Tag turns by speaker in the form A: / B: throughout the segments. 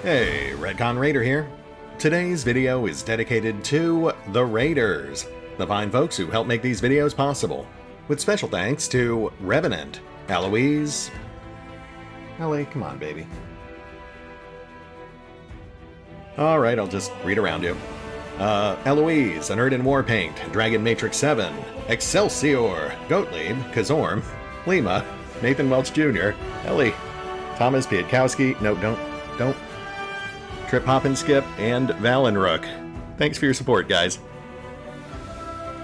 A: Hey, RetconRaider here. Today's video is dedicated to the Raiders, the fine folks who help make these videos possible, with special thanks to Revenant, Alois... Ellie, come on, baby. Alright, I'll just read around you. Alois, Anerdinwarpaint, Dragon Matrix 7, Exsellsior, Gottlieb, Kazorm, Lima, Nathan Welch Jr., Ellie, Tomasz, Piątkowski, no, don't. Triphoppenskip, and Valinrook. Thanks for your support, guys.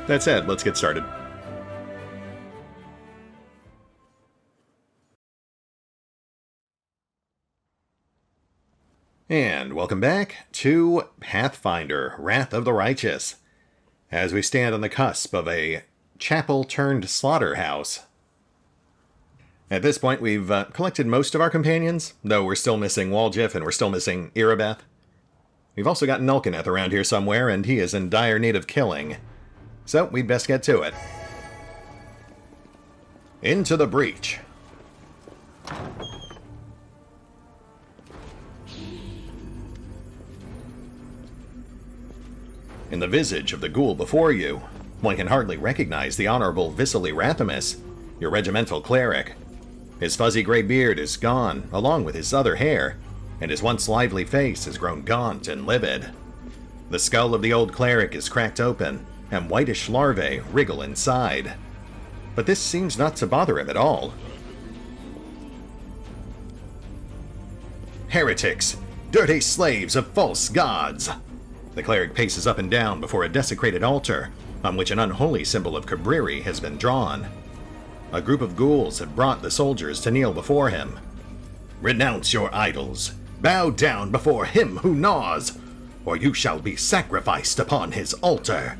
A: That said, let's get started. And welcome back to Pathfinder, Wrath of the Righteous, as we stand on the cusp of a chapel-turned-slaughterhouse. At this point, we've collected most of our companions, though we're still missing Walgif and we're still missing Irabeth. We've also got Nulkeneth around here somewhere, and he is in dire need of killing. So, we'd best get to it. Into the breach. In the visage of the ghoul before you, one can hardly recognize the Honorable Viscely Wrathimus, your regimental cleric. His fuzzy gray beard is gone, along with his other hair, and his once lively face has grown gaunt and livid. The skull of the old cleric is cracked open, and whitish larvae wriggle inside. But this seems not to bother him at all. Heretics! Dirty slaves of false gods! The cleric paces up and down before a desecrated altar, on which an unholy symbol of Cabriri has been drawn. A group of ghouls have brought the soldiers to kneel before him. Renounce your idols. Bow down before him who gnaws, or you shall be sacrificed upon his altar.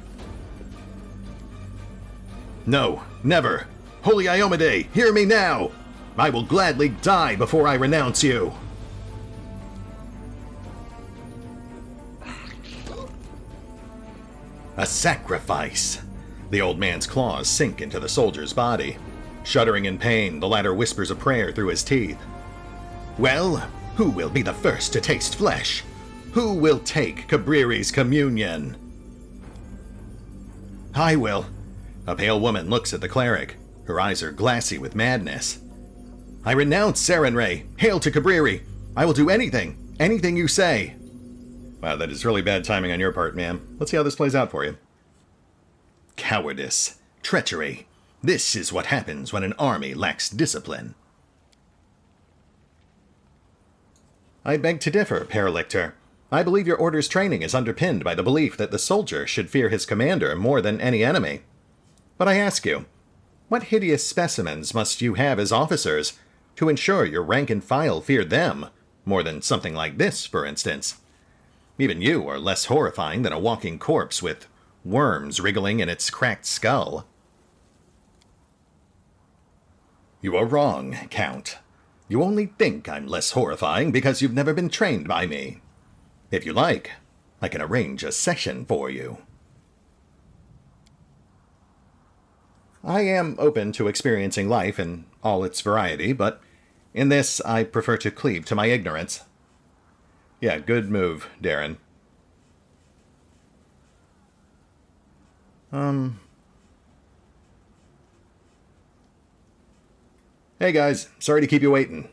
A: No, never. Holy Iomade, hear me now! I will gladly die before I renounce you. A sacrifice. The old man's claws sink into the soldier's body. Shuddering in pain, the latter whispers a prayer through his teeth. Well, who will be the first to taste flesh? Who will take Cabriri's communion? I will. A pale woman looks at the cleric. Her eyes are glassy with madness. I renounce Sarenrae. Hail to Cabriri. I will do anything. Anything you say. Wow, that is really bad timing on your part, ma'am. Let's see how this plays out for you. Cowardice. Treachery. This is what happens when an army lacks discipline. I beg to differ, Paralictor. I believe your order's training is underpinned by the belief that the soldier should fear his commander more than any enemy. But I ask you, what hideous specimens must you have as officers to ensure your rank and file fear them more than something like this, for instance? Even you are less horrifying than a walking corpse with worms wriggling in its cracked skull. You are wrong, Count. You only think I'm less horrifying because you've never been trained by me. If you like, I can arrange a session for you. I am open to experiencing life in all its variety, but in this I prefer to cleave to my ignorance. Yeah, good move, Darren. Hey guys, sorry to keep you waiting.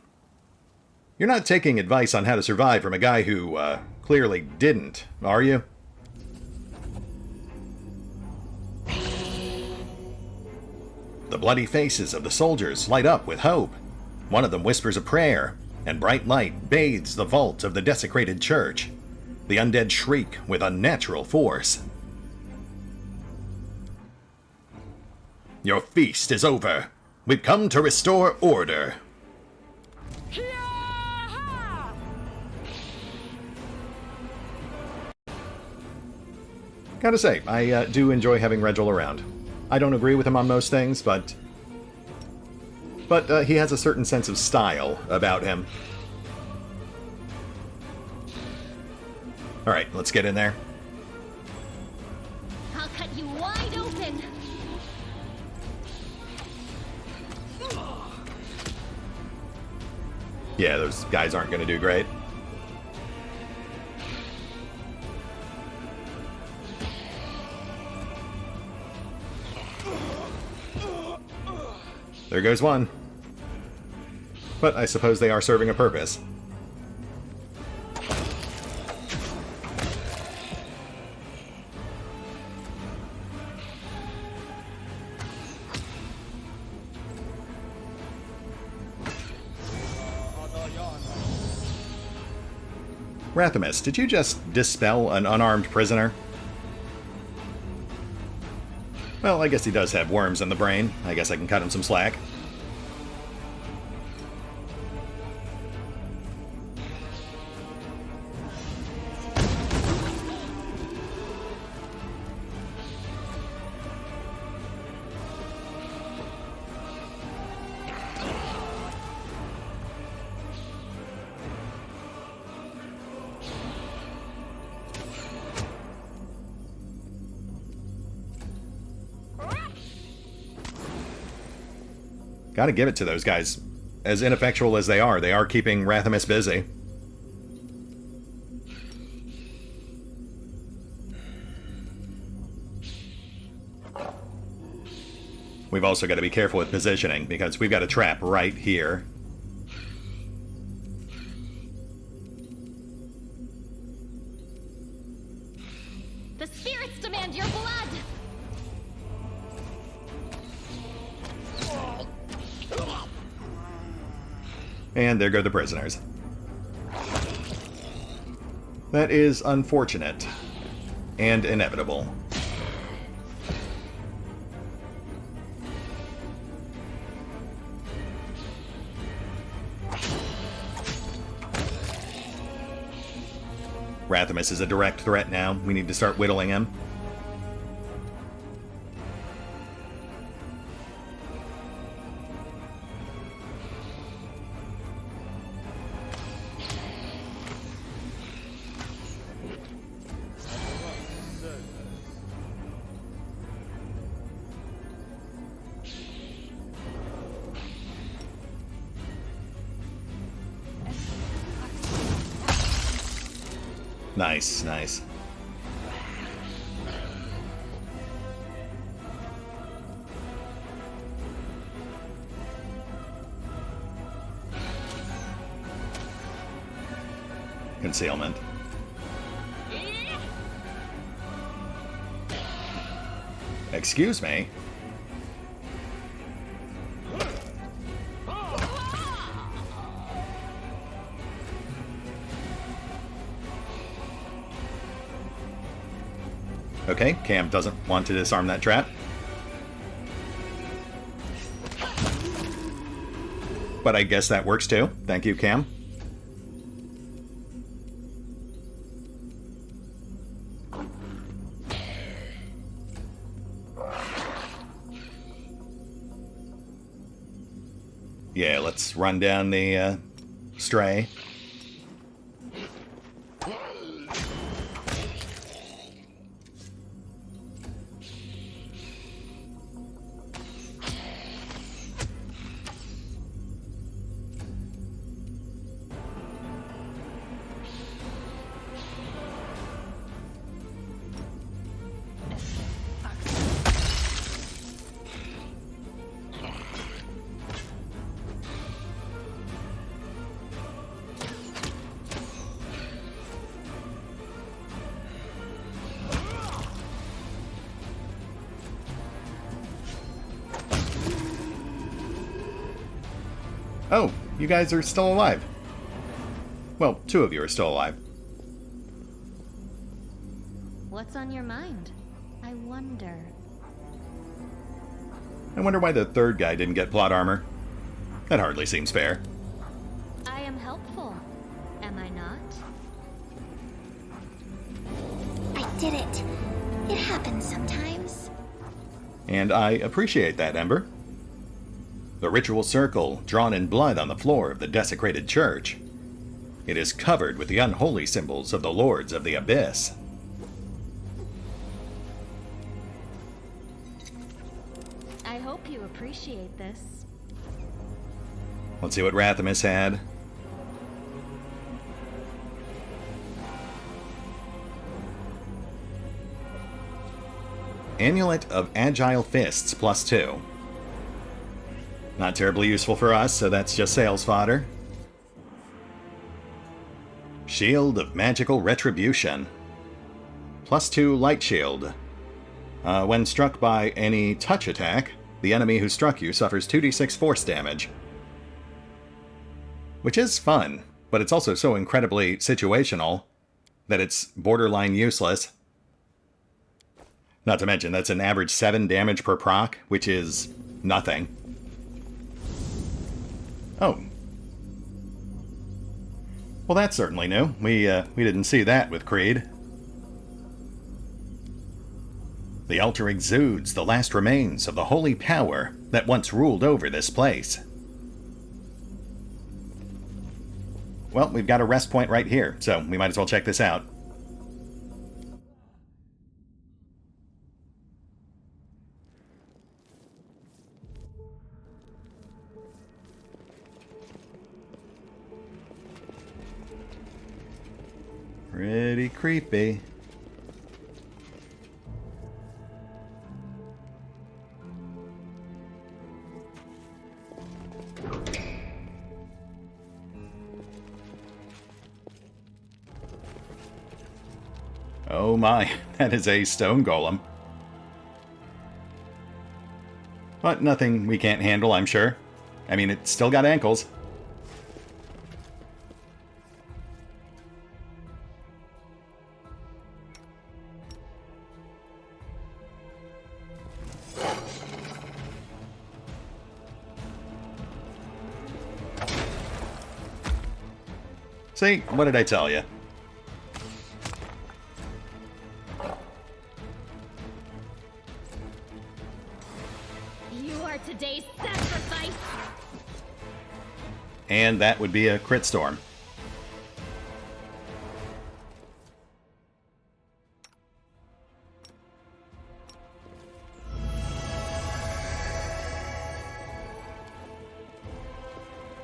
A: You're not taking advice on how to survive from a guy who, clearly didn't, are you? The bloody faces of the soldiers light up with hope. One of them whispers a prayer, and bright light bathes the vault of the desecrated church. The undead shriek with unnatural force. Your feast is over. We've come to restore order. Gotta say, I do enjoy having Regil around. I don't agree with him on most things, but he has a certain sense of style about him. Alright, let's get in there.
B: I'll cut you wide open.
A: Yeah, those guys aren't going to do great. There goes one. But I suppose they are serving a purpose. Wrathimus, did you just dispel an unarmed prisoner? Well, I guess he does have worms in the brain. I guess I can cut him some slack. Gotta give it to those guys. As ineffectual as they are keeping Wrathimus busy. We've also got to be careful with positioning, because we've got a trap right here.
B: The spirits demand your blood!
A: And there go the prisoners. That is unfortunate. And inevitable. Wrathimus is a direct threat now. We need to start whittling him. Nice, nice. Concealment. Excuse me? Okay, Cam doesn't want to disarm that trap. But I guess that works too. Thank you, Cam. Yeah, let's run down the stray. Oh, you guys are still alive. Well, 2 of you are still alive.
B: What's on your mind? I wonder.
A: I wonder why the 3rd guy didn't get plot armor. That hardly seems fair.
B: I am helpful, am I not?
C: I did it. It happens sometimes.
A: And I appreciate that, Ember. The ritual circle, drawn in blood on the floor of the desecrated church. It is covered with the unholy symbols of the Lords of the Abyss.
B: I hope you appreciate this.
A: Let's see what Wrathimus had. Amulet of Agile Fists +2. Not terribly useful for us, so that's just sales fodder. Shield of Magical Retribution. +2 Light Shield. When struck by any touch attack, the enemy who struck you suffers 2d6 force damage. Which is fun, but it's also so incredibly situational that it's borderline useless. Not to mention, that's an average 7 damage per proc, which is nothing. Oh. Well, that's certainly new. We didn't see that with Creed. The altar exudes the last remains of the holy power that once ruled over this place. Well, we've got a rest point right here, so we might as well check this out. Pretty creepy. Oh my, that is a stone golem. But nothing we can't handle, I'm sure. I mean, it's still got ankles. See, what did I tell you?
B: You are today's sacrifice.
A: And that would be a crit storm.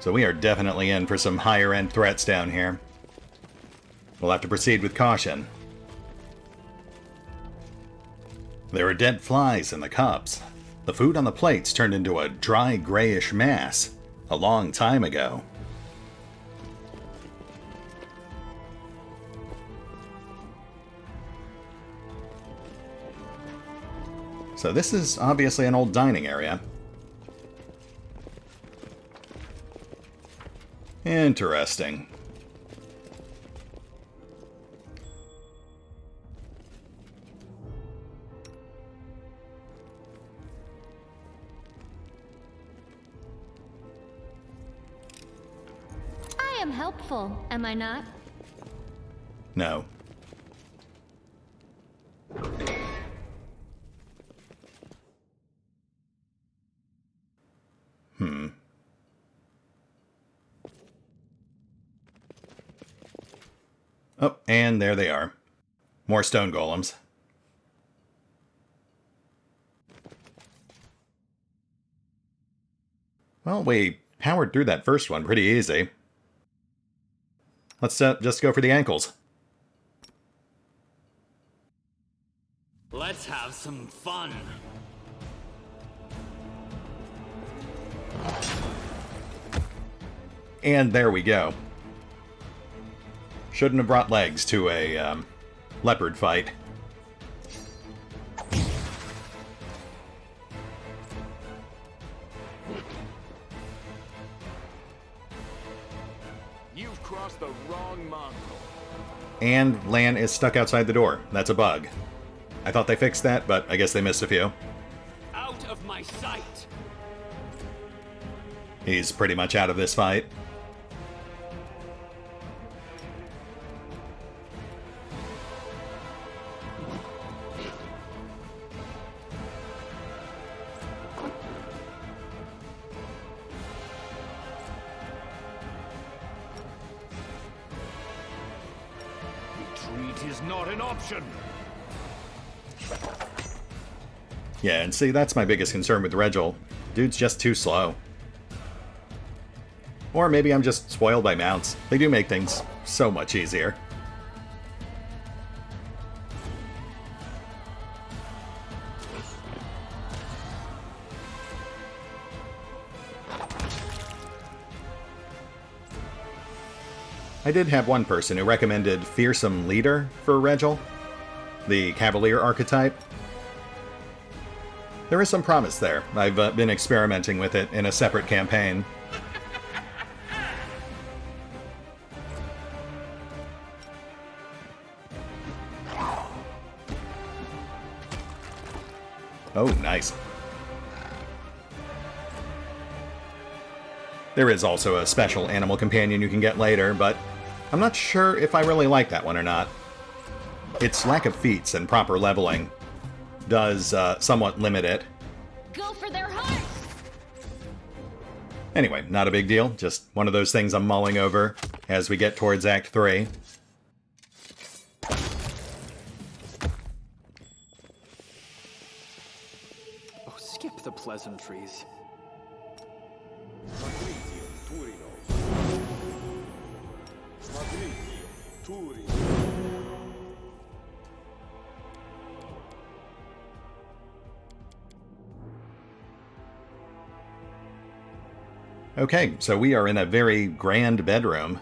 A: So we are definitely in for some higher-end threats down here. We'll have to proceed with caution. There are dead flies in the cups. The food on the plates turned into a dry, grayish mass a long time ago. So this is obviously an old dining area. Interesting.
B: I am helpful, am I not?
A: No. Oh, and there they are. More stone golems. Well, we powered through that first one pretty easy. Let's just go for the ankles.
D: Let's have some fun.
A: And there we go. Shouldn't have brought legs to a leopard fight.
D: You've crossed the wrong mongrel.
A: And Lan is stuck outside the door. That's a bug. I thought they fixed that, but I guess they missed a few.
D: Out of my sight.
A: He's pretty much out of this fight.
D: Retreat is not an option.
A: Yeah, and see, that's my biggest concern with Regil. Dude's just too slow. Or maybe I'm just spoiled by mounts. They do make things so much easier. I did have one person who recommended Fearsome Leader for Regil, the Cavalier archetype. There is some promise there. I've been experimenting with it in a separate campaign. Oh, nice. There is also a special animal companion you can get later, but I'm not sure if I really like that one or not. Its lack of feats and proper leveling does somewhat limit it.
B: Go for their hearts!
A: Anyway, not a big deal. Just one of those things I'm mulling over as we get towards Act 3.
E: Oh, skip the pleasantries.
A: Okay, so we are in a very grand bedroom.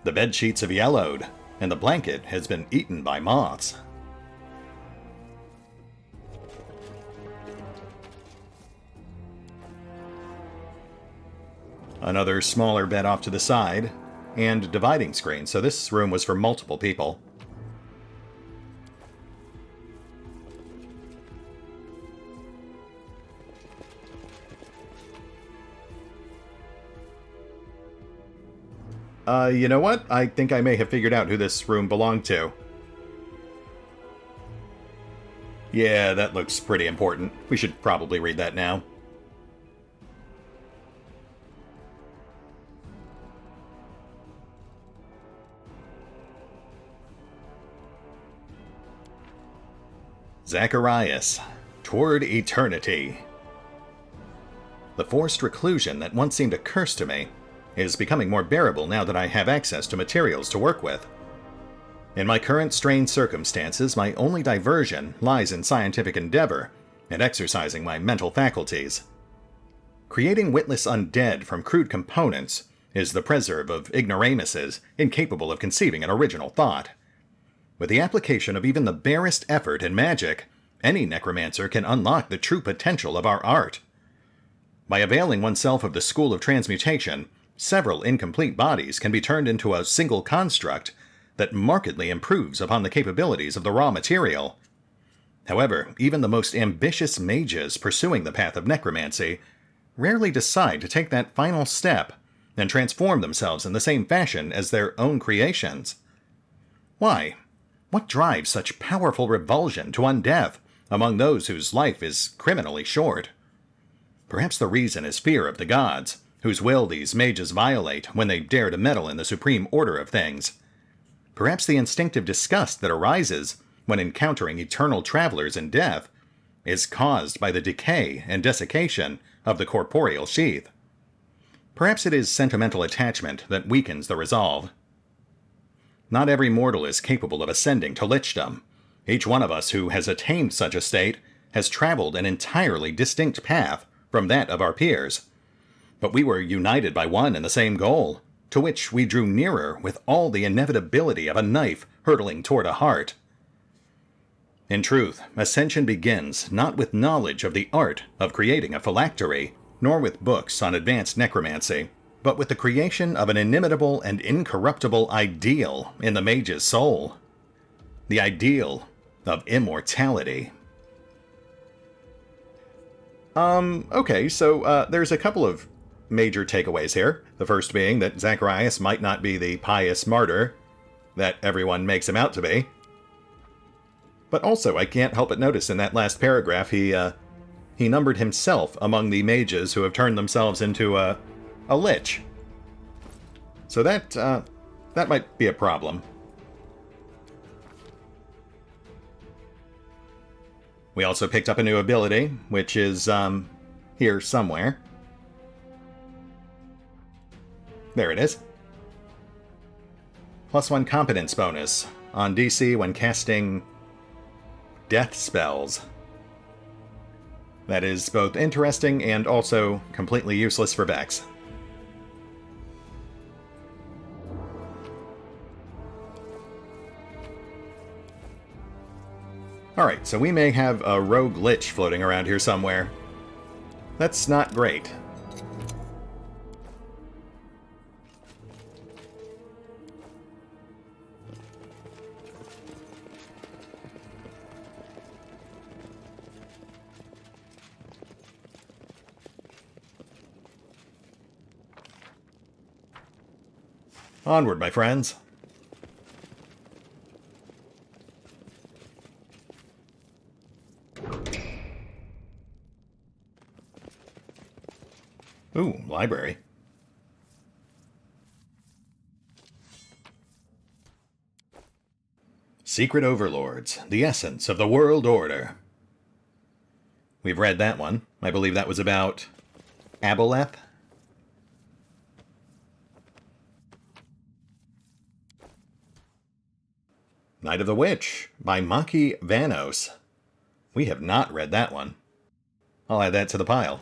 A: The bed sheets have yellowed, and the blanket has been eaten by moths. Another smaller bed off to the side, and dividing screen, so this room was for multiple people. You know what? I think I may have figured out who this room belonged to. Yeah, that looks pretty important. We should probably read that now. Zacharias, toward eternity. The forced reclusion that once seemed a curse to me is becoming more bearable now that I have access to materials to work with. In my current strained circumstances, my only diversion lies in scientific endeavor and exercising my mental faculties. Creating witless undead from crude components is the preserve of ignoramuses incapable of conceiving an original thought. With the application of even the barest effort in magic, any necromancer can unlock the true potential of our art. By availing oneself of the school of transmutation, several incomplete bodies can be turned into a single construct that markedly improves upon the capabilities of the raw material. However, even the most ambitious mages pursuing the path of necromancy rarely decide to take that final step and transform themselves in the same fashion as their own creations. Why? What drives such powerful revulsion to undeath among those whose life is criminally short? Perhaps the reason is fear of the gods, whose will these mages violate when they dare to meddle in the supreme order of things. Perhaps the instinctive disgust that arises when encountering eternal travelers in death is caused by the decay and desiccation of the corporeal sheath. Perhaps it is sentimental attachment that weakens the resolve. Not every mortal is capable of ascending to lichdom. Each one of us who has attained such a state has traveled an entirely distinct path from that of our peers. But we were united by one and the same goal, to which we drew nearer with all the inevitability of a knife hurtling toward a heart. In truth, ascension begins not with knowledge of the art of creating a phylactery, nor with books on advanced necromancy, but with the creation of an inimitable and incorruptible ideal in the mage's soul. The ideal of immortality. Okay, so there's a couple of major takeaways here. The first being that Zacharias might not be the pious martyr that everyone makes him out to be. But also, I can't help but notice in that last paragraph, he numbered himself among the mages who have turned themselves into a lich. So that might be a problem. We also picked up a new ability, which is, here somewhere. There it is. +1 competence bonus on DC when casting death spells. That is both interesting and also completely useless for Vex. Alright, so we may have a rogue lich floating around here somewhere. That's not great. Onward, my friends. Ooh, library. Secret Overlords, the Essence of the World Order. We've read that one. I believe that was about Aboleth. Night of the Witch by Maki Vanos. We have not read that one. I'll add that to the pile.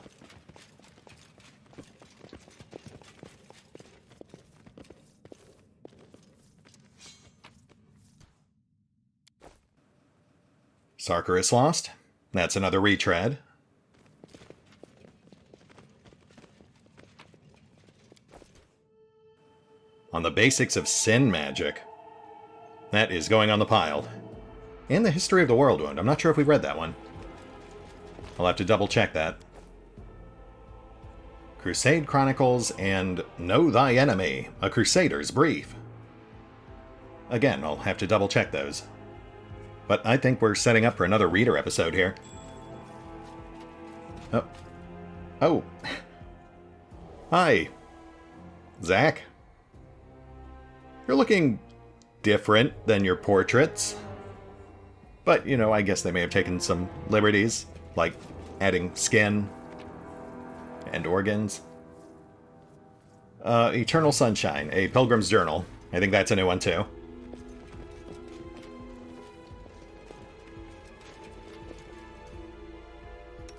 A: Zacharias Lost. That's another retread. On the Basics of Sin Magic. That is going on the pile. And the History of the Whirlwind. I'm not sure if we've read that one. I'll have to double check that. Crusade Chronicles and Know Thy Enemy, A Crusader's Brief. Again, I'll have to double check those. But I think we're setting up for another reader episode here. Oh. Oh. Hi. Zach. You're looking different than your portraits. But, you know, I guess they may have taken some liberties, like adding skin and organs. Eternal Sunshine, A Pilgrim's Journal. I think that's a new one, too.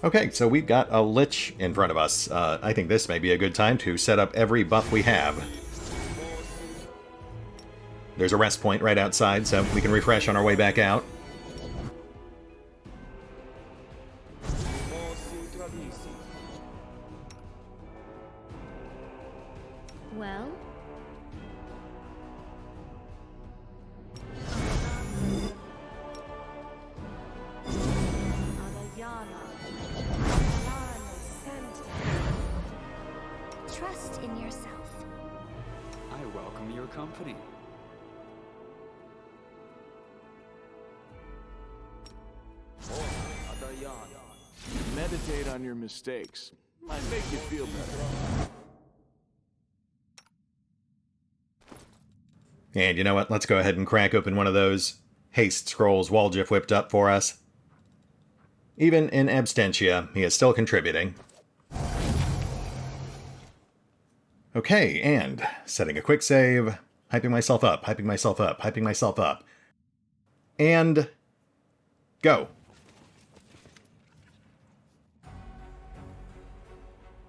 A: Okay, so we've got a Lich in front of us. I think this may be a good time to set up every buff we have. There's a rest point right outside, so we can refresh on our way back out.
B: Well?
C: Trust in yourself.
E: I welcome your company.
D: Meditate on your mistakes. Might make you feel better.
A: And you know what? Let's go ahead and crack open one of those haste scrolls Walgif whipped up for us. Even in absentia, he is still contributing. Okay, and setting a quick save, hyping myself up, hyping myself up, hyping myself up. And go.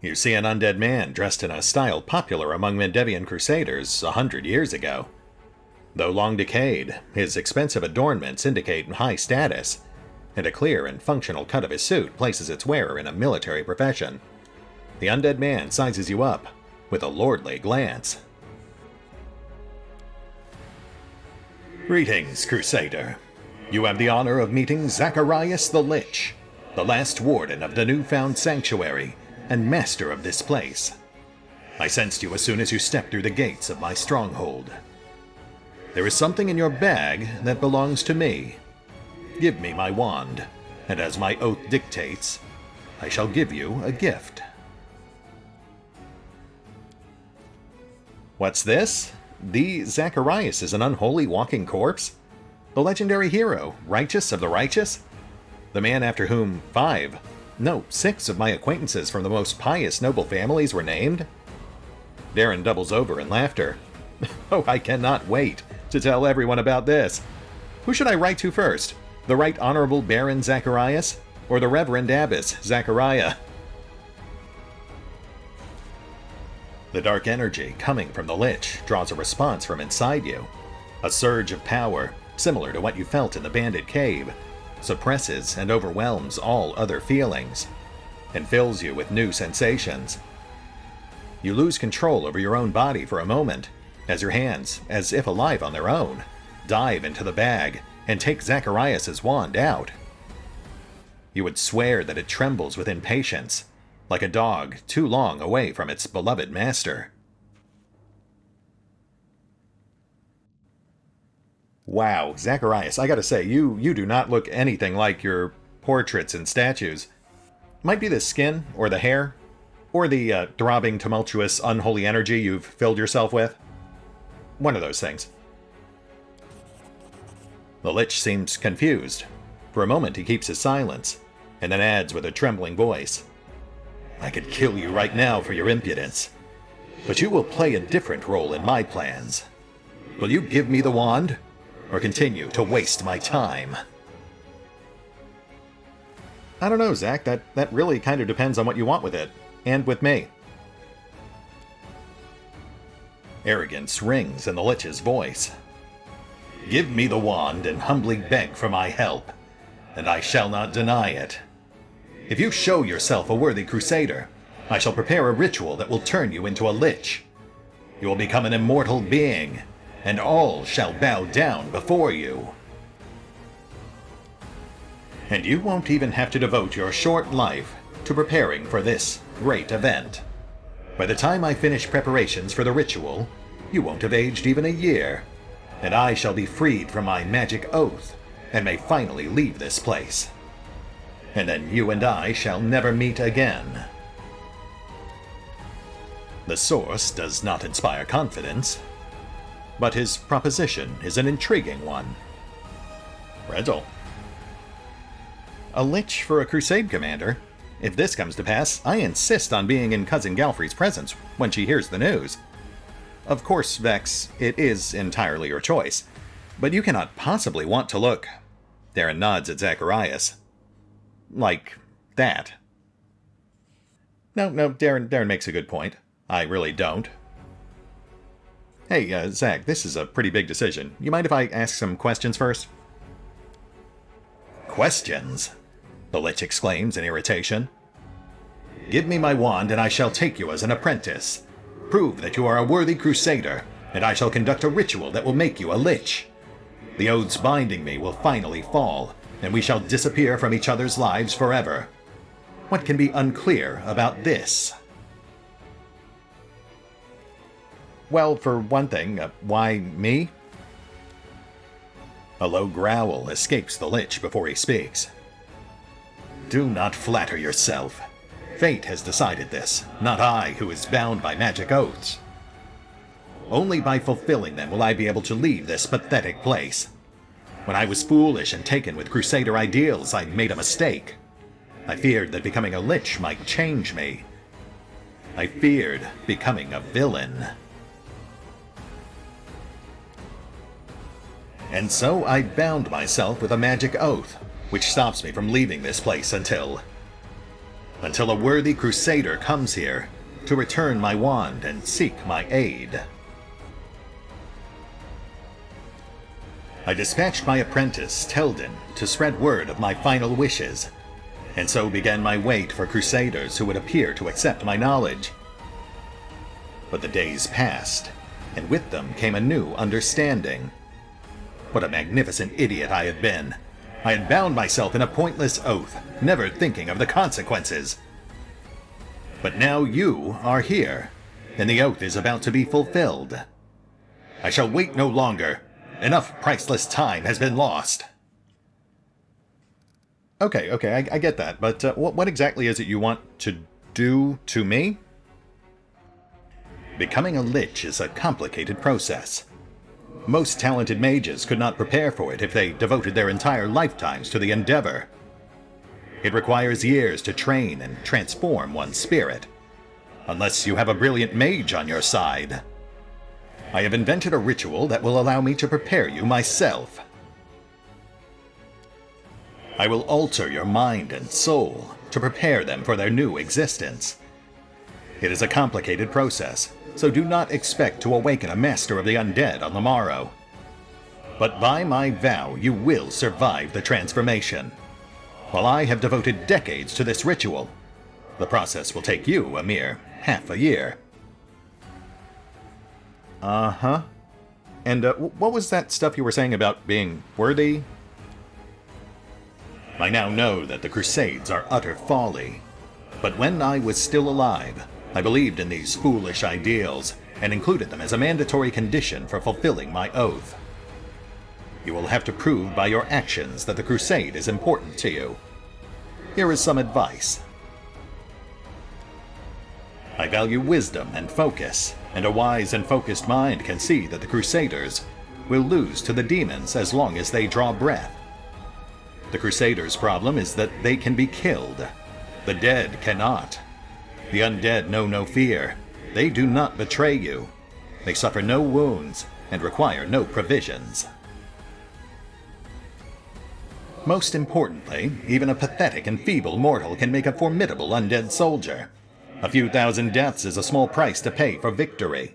A: You see an undead man dressed in a style popular among Mendevian crusaders 100 years ago. Though long decayed, his expensive adornments indicate high status, and a clear and functional cut of his suit places its wearer in a military profession. The undead man sizes you up with a lordly glance. Greetings, Crusader. You have the honor of meeting Zacharias the Lich, the last warden of the newfound sanctuary and master of this place. I sensed you as soon as you stepped through the gates of my stronghold. There is something in your bag that belongs to me. Give me my wand, and as my oath dictates, I shall give you a gift. What's this? The Zacharias is an unholy walking corpse? The legendary hero, righteous of the righteous? The man after whom 6 of my acquaintances from the most pious noble families were named? Darren doubles over in laughter. Oh, I cannot wait to tell everyone about this. Who should I write to first? The Right Honorable Baron Zacharias? or the Reverend Abbess, Zachariah. The dark energy coming from the Lich draws a response from inside you. A surge of power, similar to what you felt in the Bandit Cave, suppresses and overwhelms all other feelings, and fills you with new sensations. You lose control over your own body for a moment, as your hands, as if alive on their own, dive into the bag and take Zacharias' wand out. You would swear that it trembles with impatience, like a dog too long away from its beloved master. Wow, Zacharias, I gotta say, you do not look anything like your portraits and statues. Might be the skin, or the hair, or the throbbing, tumultuous, unholy energy you've filled yourself with. One of those things. The Lich seems confused. For a moment he keeps his silence, and then adds with a trembling voice, "I could kill you right now for your impudence, but you will play a different role in my plans. Will you give me the wand, or continue to waste my time?" I don't know, Zach. That really kind of depends on what you want with it, and with me. Arrogance rings in the Lich's voice. "Give me the wand and humbly beg for my help, and I shall not deny it. If you show yourself a worthy crusader, I shall prepare a ritual that will turn you into a Lich. You will become an immortal being, and all shall bow down before you. And you won't even have to devote your short life to preparing for this great event. By the time I finish preparations for the ritual, you won't have aged even a year, and I shall be freed from my magic oath, and may finally leave this place. And then you and I shall never meet again." The source does not inspire confidence, but his proposition is an intriguing one. Riddle. A Lich for a crusade commander? If this comes to pass, I insist on being in Cousin Galfrey's presence when she hears the news. Of course, Vex, it is entirely your choice, but you cannot possibly want to look... Darren nods at Zacharias. Like that. No, Darren makes a good point. I really don't. Hey, Zach, this is a pretty big decision. You mind if I ask some questions first? Questions? The Lich exclaims in irritation. "Give me my wand and I shall take you as an apprentice. Prove that you are a worthy crusader, and I shall conduct a ritual that will make you a Lich. The oaths binding me will finally fall, and we shall disappear from each other's lives forever. What can be unclear about this?" Well, for one thing, why me? A low growl escapes the Lich before he speaks. "Do not flatter yourself. Fate has decided this, not I, who is bound by magic oaths. Only by fulfilling them will I be able to leave this pathetic place. When I was foolish and taken with Crusader ideals, I made a mistake. I feared that becoming a Lich might change me. I feared becoming a villain. And so I bound myself with a magic oath, which stops me from leaving this place until a worthy crusader comes here to return my wand and seek my aid. I dispatched my apprentice, Teldin, to spread word of my final wishes, and so began my wait for crusaders who would appear to accept my knowledge. But the days passed, and with them came a new understanding. What a magnificent idiot I had been! I had bound myself in a pointless oath, never thinking of the consequences. But now you are here, and the oath is about to be fulfilled. I shall wait no longer. Enough priceless time has been lost. Okay, I get that, but what exactly is it you want to do to me? Becoming a Lich is a complicated process. Most talented mages could not prepare for it if they devoted their entire lifetimes to the endeavor. It requires years to train and transform one's spirit, unless you have a brilliant mage on your side. I have invented a ritual that will allow me to prepare you myself. I will alter your mind and soul to prepare them for their new existence. It is a complicated process, so do not expect to awaken a master of the undead on the morrow. But by my vow, you will survive the transformation. While I have devoted decades to this ritual, the process will take you a mere half a year. Uh-huh. And what was that stuff you were saying about being worthy? I now know that the Crusades are utter folly. But when I was still alive, I believed in these foolish ideals and included them as a mandatory condition for fulfilling my oath. You will have to prove by your actions that the Crusade is important to you. Here is some advice. I value wisdom and focus, and a wise and focused mind can see that the Crusaders will lose to the demons as long as they draw breath. The Crusaders' problem is that they can be killed. The dead cannot. The undead know no fear. They do not betray you. They suffer no wounds and require no provisions. Most importantly, even a pathetic and feeble mortal can make a formidable undead soldier. A few thousand deaths is a small price to pay for victory.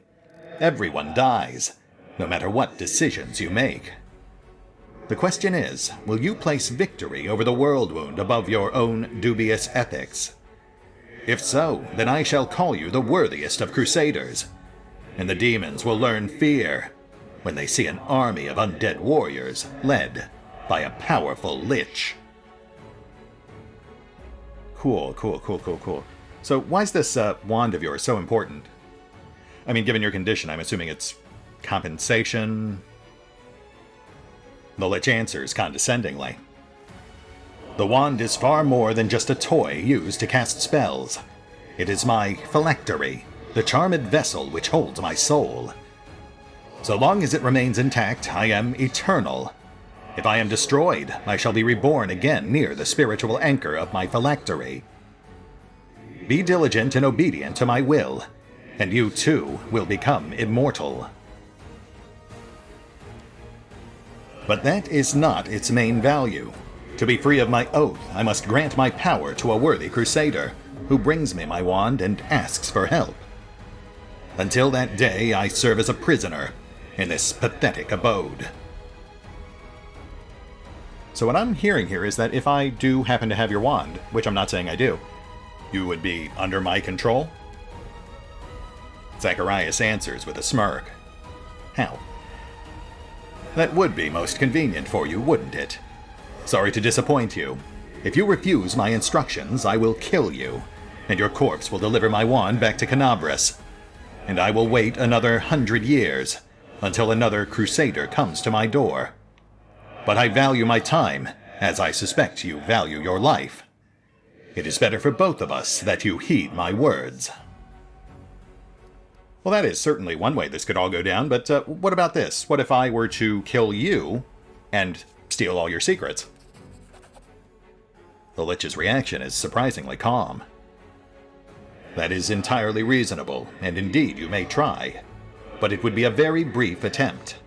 A: Everyone dies, no matter what decisions you make. The question is, will you place victory over the world wound above your own dubious ethics? If so, then I shall call you the worthiest of Crusaders, and the demons will learn fear when they see an army of undead warriors led by a powerful lich. Cool. So why is this wand of yours so important? I mean, given your condition, I'm assuming it's compensation. The lich answers condescendingly. The wand is far more than just a toy used to cast spells. It is my phylactery, the charmed vessel which holds my soul. So long as it remains intact, I am eternal. If I am destroyed, I shall be reborn again near the spiritual anchor of my phylactery. Be diligent and obedient to my will, and you too will become immortal. But that is not its main value. To be free of my oath, I must grant my power to a worthy crusader, who brings me my wand and asks for help. Until that day, I serve as a prisoner in this pathetic abode. So what I'm hearing here is that if I do happen to have your wand, which I'm not saying I do, you would be under my control? Zacharias answers with a smirk. How? That would be most convenient for you, wouldn't it? Sorry to disappoint you. If you refuse my instructions, I will kill you, and your corpse will deliver my wand back to Canabras. And I will wait another 100 years, until another crusader comes to my door. But I value my time, as I suspect you value your life. It is better for both of us that you heed my words. Well, that is certainly one way this could all go down, but what about this? What if I were to kill you and steal all your secrets? The Lich's reaction is surprisingly calm. That is entirely reasonable, and indeed you may try, but it would be a very brief attempt.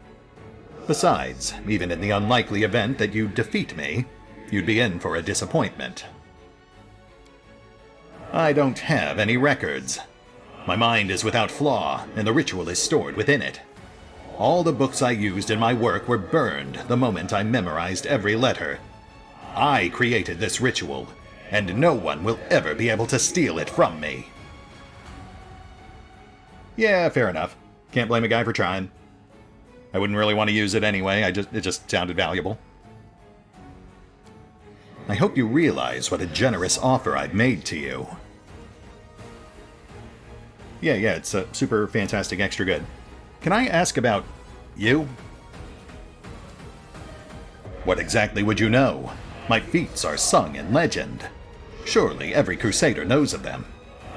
A: Besides, even in the unlikely event that you defeat me, you'd be in for a disappointment. I don't have any records. My mind is without flaw, and the ritual is stored within it. All the books I used in my work were burned the moment I memorized every letter. I created this ritual, and no one will ever be able to steal it from me. Yeah, fair enough. Can't blame a guy for trying. I wouldn't really want to use it anyway, it just sounded valuable. I hope you realize what a generous offer I've made to you. Yeah, it's super fantastic, extra good. Can I ask about you? What exactly would you know? My feats are sung in legend. Surely every crusader knows of them.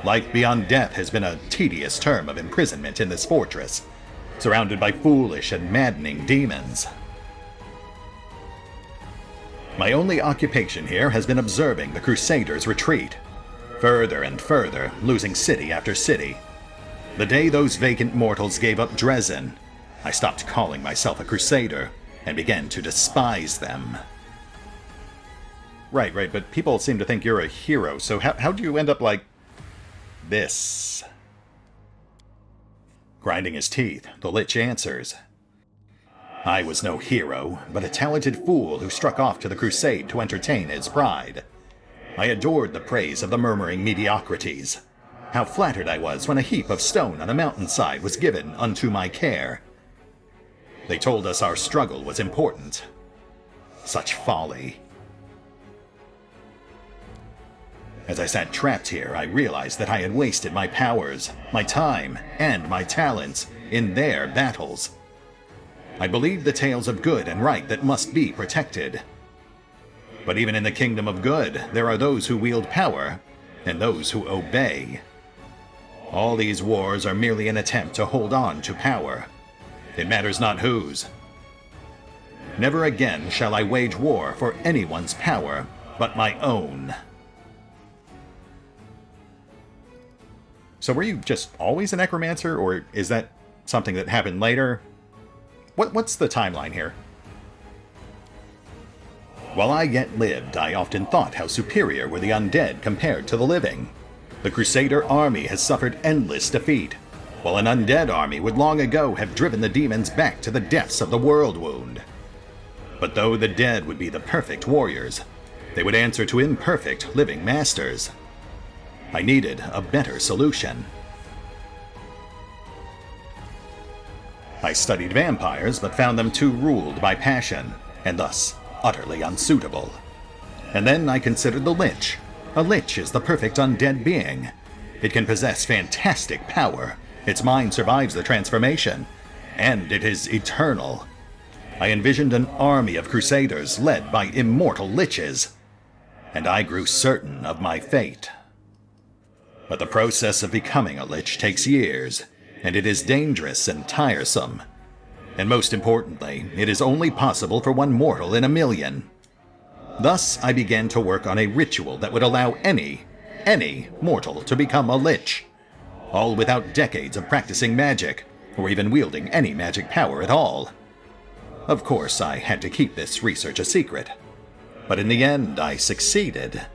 A: Life beyond death has been a tedious term of imprisonment in this fortress, surrounded by foolish and maddening demons. My only occupation here has been observing the Crusaders' retreat, further and further, losing city after city. The day those vacant mortals gave up Dresden, I stopped calling myself a Crusader and began to despise them. Right, but people seem to think you're a hero, so how'd you end up like this? Grinding his teeth, the Lich answers. I was no hero, but a talented fool who struck off to the crusade to entertain his pride. I adored the praise of the murmuring mediocrities. How flattered I was when a heap of stone on a mountainside was given unto my care. They told us our struggle was important. Such folly. As I sat trapped here, I realized that I had wasted my powers, my time, and my talents in their battles. I believed the tales of good and right that must be protected. But even in the kingdom of good, there are those who wield power, and those who obey. All these wars are merely an attempt to hold on to power. It matters not whose. Never again shall I wage war for anyone's power but my own. So were you just always a necromancer, or is that something that happened later? What's the timeline here? While I yet lived, I often thought how superior were the undead compared to the living. The Crusader army has suffered endless defeat, while an undead army would long ago have driven the demons back to the depths of the world wound. But though the dead would be the perfect warriors, they would answer to imperfect living masters. I needed a better solution. I studied vampires, but found them too ruled by passion, and thus utterly unsuitable. And then I considered the Lich. A Lich is the perfect undead being. It can possess fantastic power, its mind survives the transformation, and it is eternal. I envisioned an army of crusaders led by immortal Liches, and I grew certain of my fate. But the process of becoming a Lich takes years, and it is dangerous and tiresome. And most importantly, it is only possible for one mortal in a million. Thus, I began to work on a ritual that would allow any mortal to become a Lich, all without decades of practicing magic, or even wielding any magic power at all. Of course, I had to keep this research a secret, but in the end, I succeeded.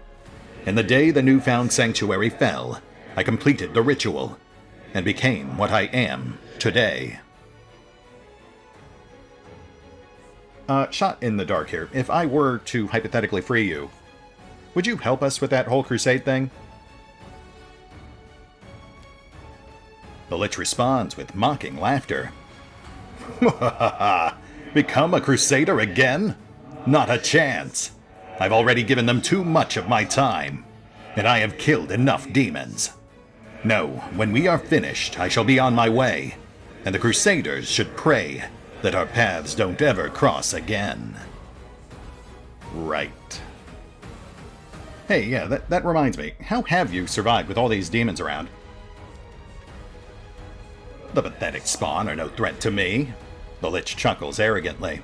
A: And the day the newfound sanctuary fell, I completed the ritual, and became what I am today. Shot in the dark here. If I were to hypothetically free you, would you help us with that whole crusade thing? The Lich responds with mocking laughter. Become a crusader again? Not a chance. I've already given them too much of my time, and I have killed enough demons. No, when we are finished, I shall be on my way, and the crusaders should pray that our paths don't ever cross again. Right. Hey, yeah, that reminds me. How have you survived with all these demons around? The pathetic spawn are no threat to me. The Lich chuckles arrogantly.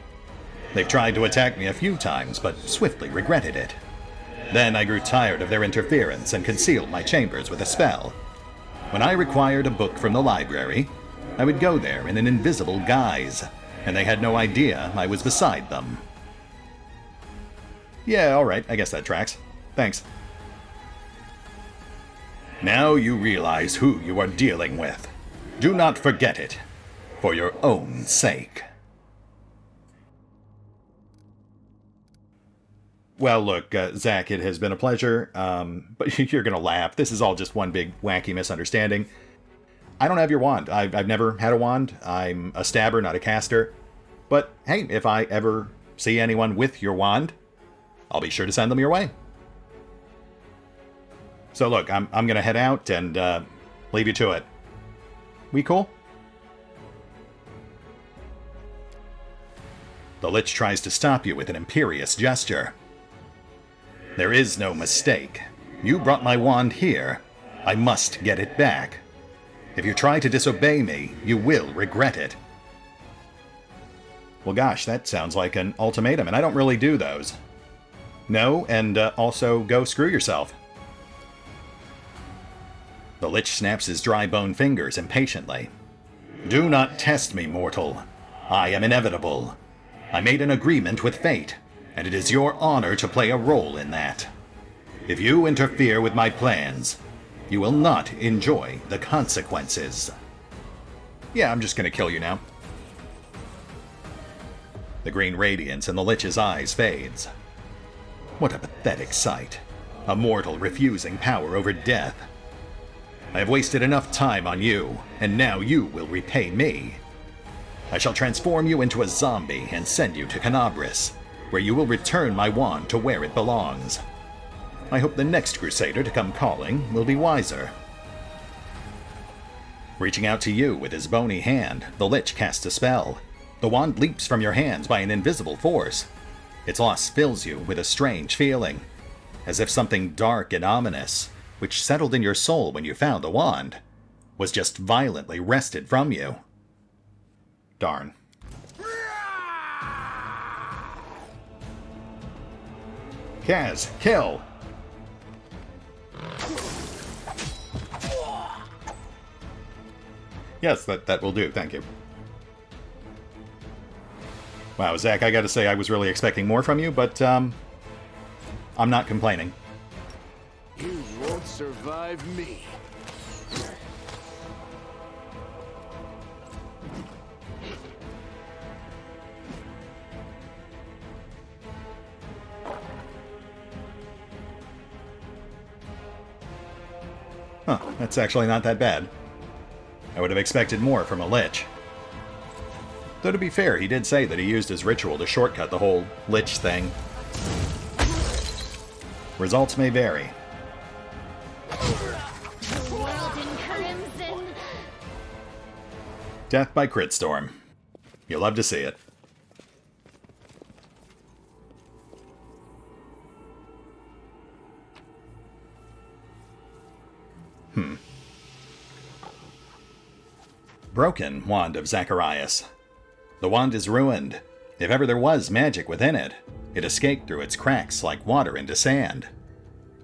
A: They've tried to attack me a few times, but swiftly regretted it. Then I grew tired of their interference and concealed my chambers with a spell. When I required a book from the library, I would go there in an invisible guise, and they had no idea I was beside them. Yeah, alright, I guess that tracks. Thanks. Now you realize who you are dealing with. Do not forget it, for your own sake. Well, look, Zach, it has been a pleasure, but you're going to laugh. This is all just one big wacky misunderstanding. I don't have your wand. I've never had a wand. I'm a stabber, not a caster. But hey, if I ever see anyone with your wand, I'll be sure to send them your way. So look, I'm going to head out and leave you to it. We cool? The Lich tries to stop you with an imperious gesture. There is no mistake. You brought my wand here. I must get it back. If you try to disobey me, you will regret it. Well, gosh, that sounds like an ultimatum, and I don't really do those. No, and also go screw yourself. The Lich snaps his dry bone fingers impatiently. Do not test me, mortal. I am inevitable. I made an agreement with fate, and it is your honor to play a role in that. If you interfere with my plans, you will not enjoy the consequences. Yeah, I'm just gonna kill you now. The green radiance in the Lich's eyes fades. What a pathetic sight. A mortal refusing power over death. I have wasted enough time on you, and now you will repay me. I shall transform you into a zombie and send you to Canabris, where you will return my wand to where it belongs. I hope the next Crusader to come calling will be wiser. Reaching out to you with his bony hand, the Lich casts a spell. The wand leaps from your hands by an invisible force. Its loss fills you with a strange feeling, as if something dark and ominous, which settled in your soul when you found the wand, was just violently wrested from you. Darn. Kaz, kill! Yes, that will do, thank you. Wow, Zach, I gotta say I was really expecting more from you, but, I'm not complaining.
D: You won't survive me.
A: Huh, that's actually not that bad. I would have expected more from a Lich. Though to be fair, he did say that he used his ritual to shortcut the whole Lich thing. Results may vary.
B: World in crimson.
A: Death by crit storm. You'll love to see it. Broken Wand of Zacharias. The wand is ruined. If ever there was magic within it, it escaped through its cracks like water into sand.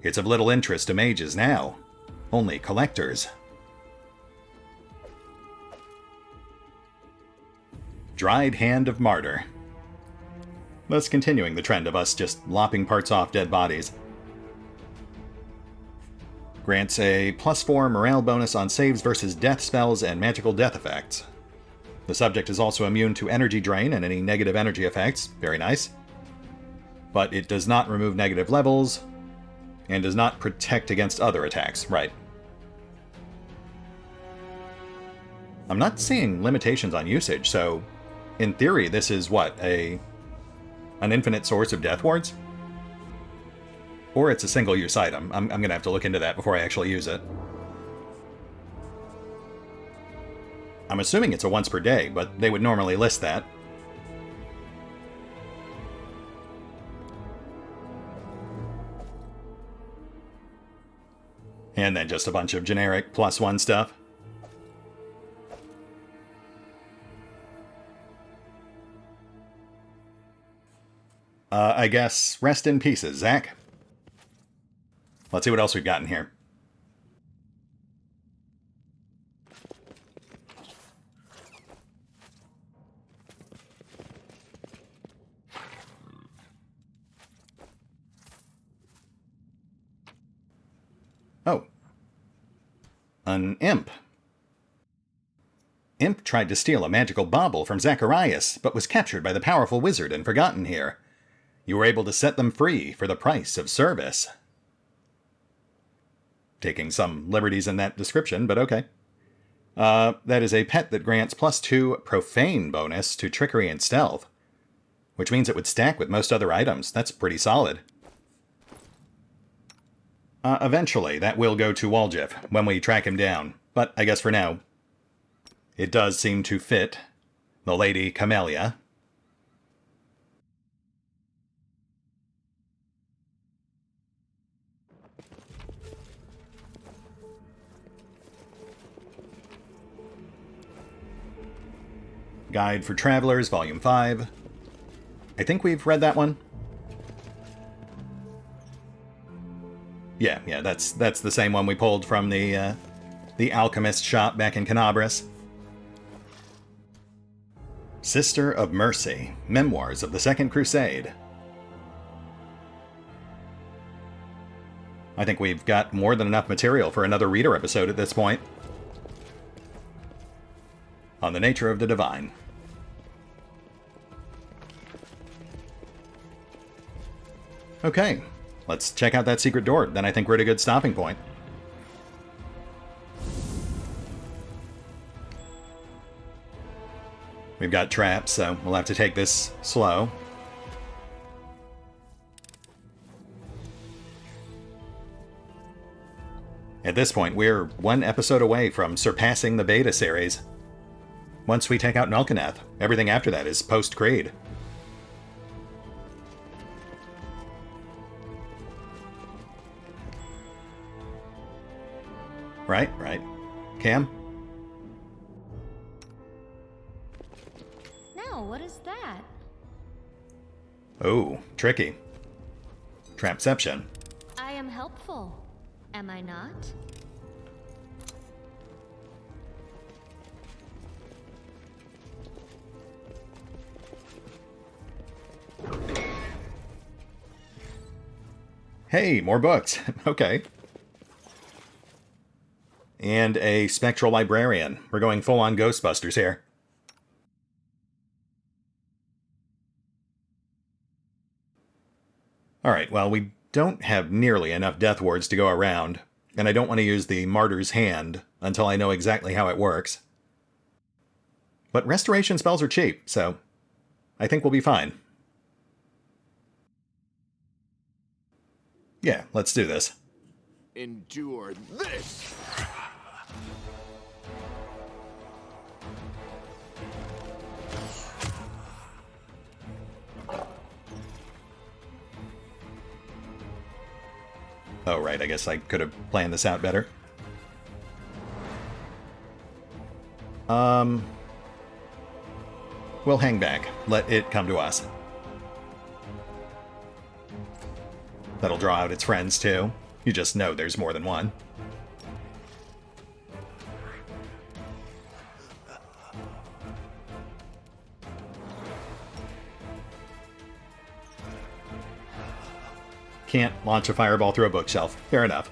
A: It's of little interest to mages now. Only collectors. Dried Hand of Martyr. Thus continuing the trend of us just lopping parts off dead bodies. Grants a +4 morale bonus on saves versus death spells and magical death effects. The subject is also immune to energy drain and any negative energy effects. Very nice. But it does not remove negative levels, and does not protect against other attacks. Right. I'm not seeing limitations on usage, so in theory this is what, an infinite source of death wards? Or it's a single-use item. I'm going to have to look into that before I actually use it. I'm assuming it's a once per day, but they would normally list that. And then just a bunch of generic +1 stuff. I guess rest in pieces, Zach. Let's see what else we've got in here. Oh. An imp. Imp tried to steal a magical bauble from Zacharias, but was captured by the powerful wizard and forgotten here. You were able to set them free for the price of service. Taking some liberties in that description, but okay. That is a pet that grants +2 profane bonus to trickery and stealth, which means it would stack with most other items. That's pretty solid. Eventually, that will go to Waljif when we track him down, but I guess for now, it does seem to fit the Lady Camellia. Guide for Travelers, Volume 5. I think we've read that one. Yeah, that's the same one we pulled from the alchemist shop back in Canabris. Sister of Mercy, Memoirs of the Second Crusade. I think we've got more than enough material for another reader episode at this point. On the nature of the divine. Okay, let's check out that secret door. Then I think we're at a good stopping point. We've got traps, so we'll have to take this slow. At this point, we're one episode away from surpassing the beta series. Once we take out Nulkaneth, everything after that is post-Creed. Right. Cam?
B: Now, what is that?
A: Oh, tricky. Trapception.
B: I am helpful. Am I not?
A: Hey, more books. Okay. And a spectral librarian. We're going full-on Ghostbusters here. Alright, well, we don't have nearly enough death wards to go around, and I don't want to use the Martyr's Hand until I know exactly how it works. But restoration spells are cheap, so I think we'll be fine. Yeah, let's do this.
D: Endure this!
A: Oh, right, I guess I could have planned this out better. We'll hang back. Let it come to us. That'll draw out its friends, too. You just know there's more than one. Can't launch a fireball through a bookshelf. Fair enough.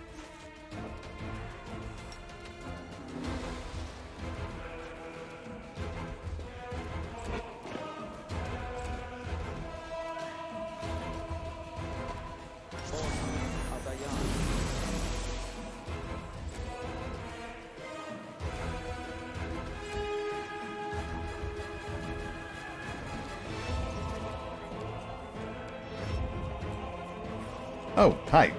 A: Oh, hi.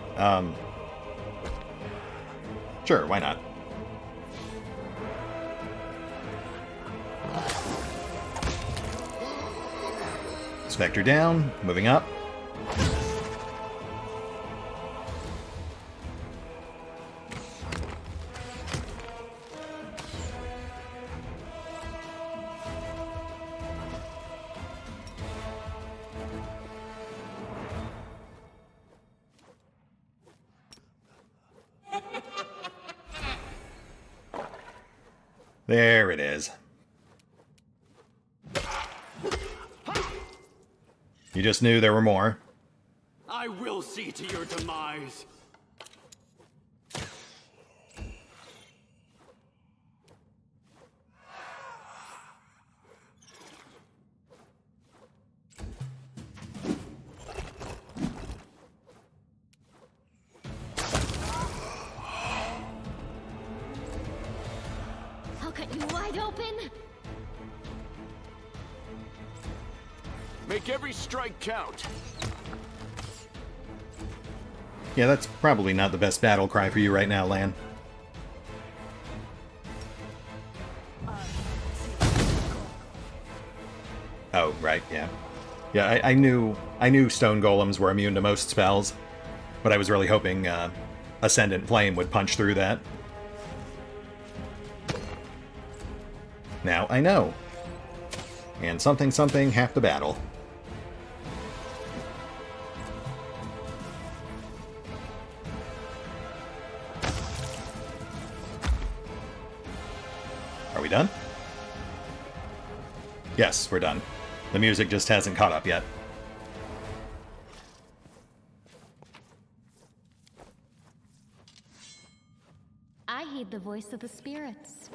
A: Sure, why not? Spectre down, moving up. There it is. You just knew there were more.
E: I will see to your demise.
B: I'll cut you wide open.
D: Make every strike count.
A: Yeah, that's probably not the best battle cry for you right now, Lan. Oh, right, yeah. Yeah, I knew stone golems were immune to most spells, but I was really hoping Ascendant Flame would punch through that. Now I know. And something half the battle. Are we done? Yes, we're done. The music just hasn't caught up yet.
B: voice of the spirits.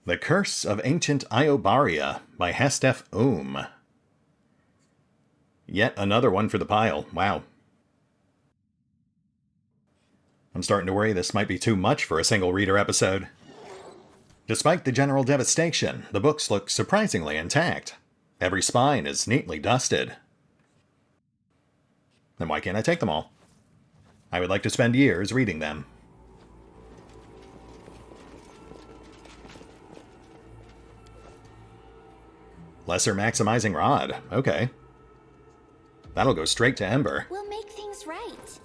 A: The Curse of Ancient Iobaria by Hestef Yet another one for the pile. Wow. I'm starting to worry this might be too much for a single reader episode. Despite the general devastation, the books look surprisingly intact. Every spine is neatly dusted. Then why can't I take them all? I would like to spend years reading them. Lesser maximizing rod. Okay. That'll go straight to Ember.
C: We'll make things right.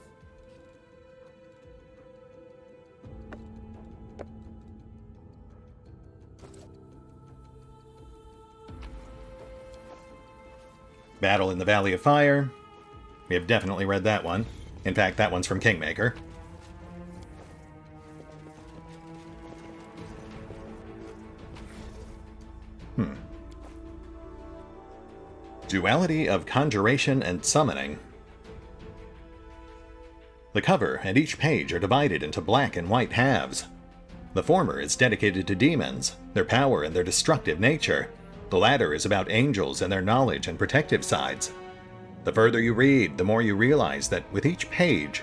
A: Battle in the Valley of Fire. We have definitely read that one. In fact, that one's from Kingmaker. Duality of Conjuration and Summoning. The cover and each page are divided into black and white halves. The former is dedicated to demons, their power and their destructive nature. The latter is about angels and their knowledge and protective sides. The further you read, the more you realize that with each page,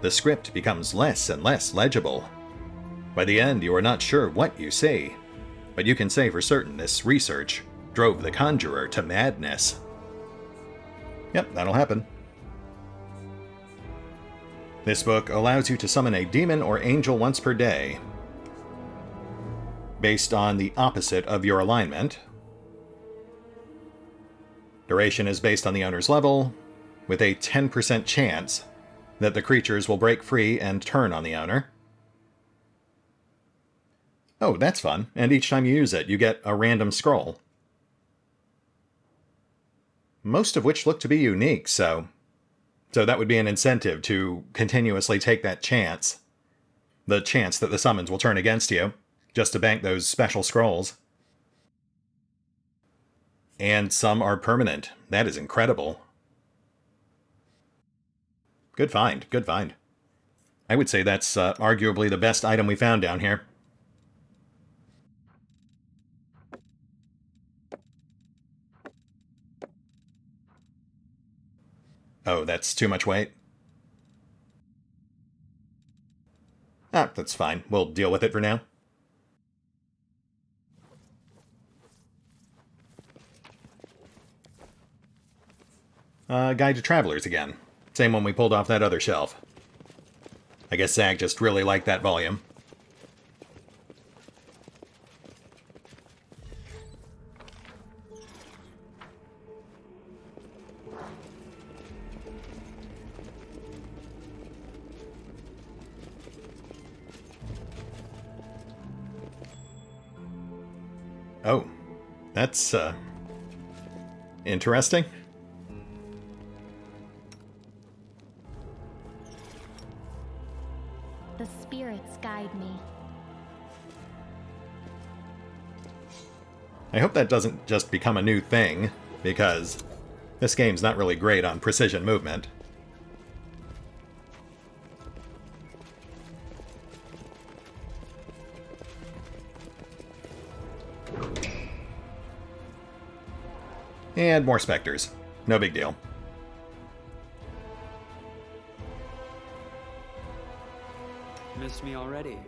A: the script becomes less and less legible. By the end, you are not sure what you see, but you can say for certain this research drove the conjurer to madness. Yep, that'll happen. This book allows you to summon a demon or angel once per day, based on the opposite of your alignment. Duration is based on the owner's level, with a 10% chance that the creatures will break free and turn on the owner. Oh, that's fun, and each time you use it, you get a random scroll. Most of which look to be unique, so that would be an incentive to continuously take that chance. The chance that the summons will turn against you, just to bank those special scrolls. And some are permanent. That is incredible. Good find, good find. I would say that's arguably the best item we found down here. Oh, that's too much weight? Ah, that's fine. We'll deal with it for now. Guide to Travelers again. Same one we pulled off that other shelf. I guess Zach just really liked that volume. Oh, that's, interesting.
B: The spirits guide me.
A: I hope that doesn't just become a new thing, because this game's not really great on precision movement. And more specters. No big deal.
F: Missed me already.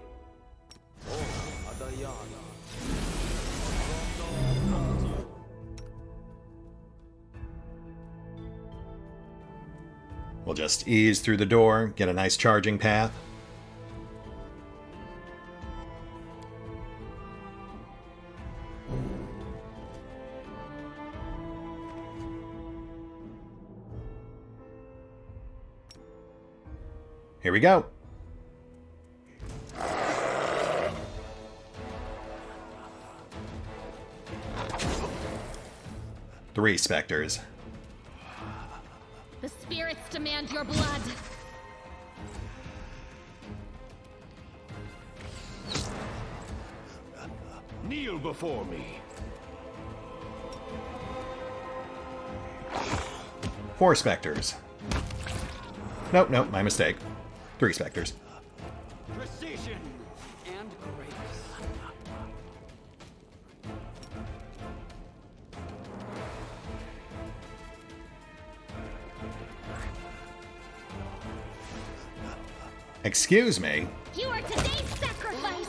A: We'll just ease through the door, get a nice charging path. Here we go. Three specters.
B: The spirits demand your blood.
D: kneel before me.
A: 4 specters. Nope, my mistake. 3 specters.
F: Precision and grace.
A: Excuse me?
B: You are today's sacrifice.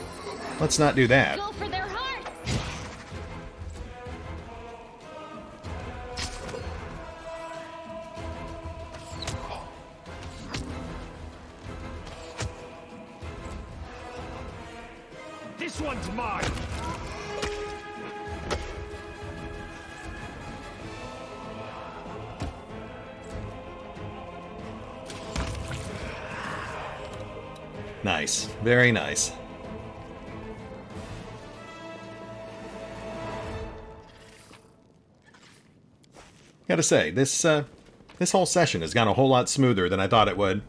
A: Let's not do that.
B: Go for their hearts.
D: This one's mine!
A: Nice. Very nice. Gotta say, this whole session has gone a whole lot smoother than I thought it would.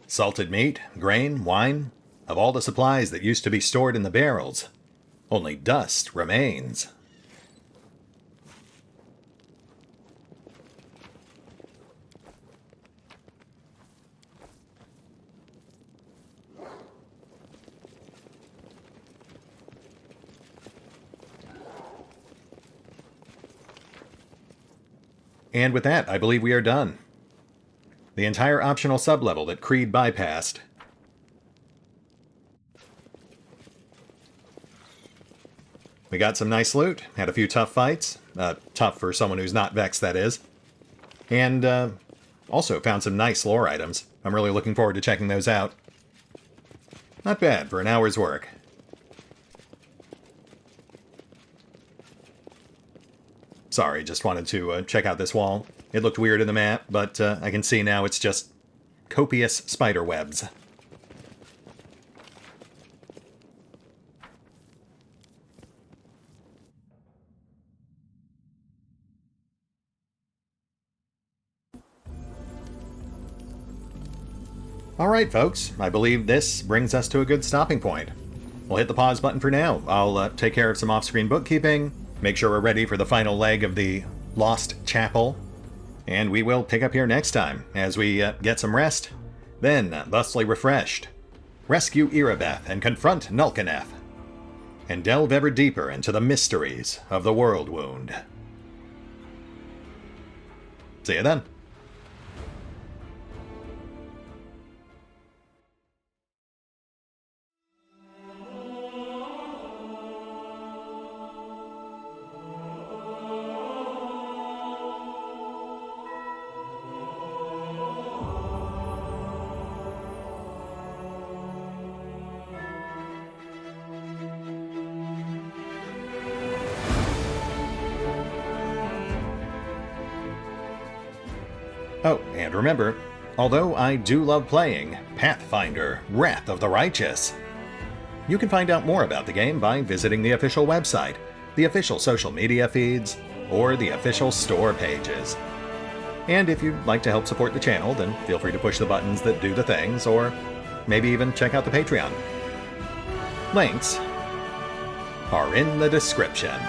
A: Salted meat, grain, wine, of all the supplies that used to be stored in the barrels, only dust remains. And with that, I believe we are done. The entire optional sublevel that Creed bypassed. We got some nice loot, had a few tough fights. Tough for someone who's not Vex, that is. And also found some nice lore items. I'm really looking forward to checking those out. Not bad for an hour's work. Sorry, just wanted to check out this wall. It looked weird in the map, but I can see now it's just copious spider webs. Alright folks, I believe this brings us to a good stopping point. We'll hit the pause button for now. I'll take care of some off-screen bookkeeping, make sure we're ready for the final leg of the Lost Chapel, and we will pick up here next time as we get some rest, then, thusly refreshed, rescue Erebeth and confront Nulkaneth, and delve ever deeper into the mysteries of the World Wound. See you then. Oh, and remember, although I do love playing Pathfinder, Wrath of the Righteous, you can find out more about the game by visiting the official website, the official social media feeds, or the official store pages. And if you'd like to help support the channel, then feel free to push the buttons that do the things, or maybe even check out the Patreon. Links are in the description.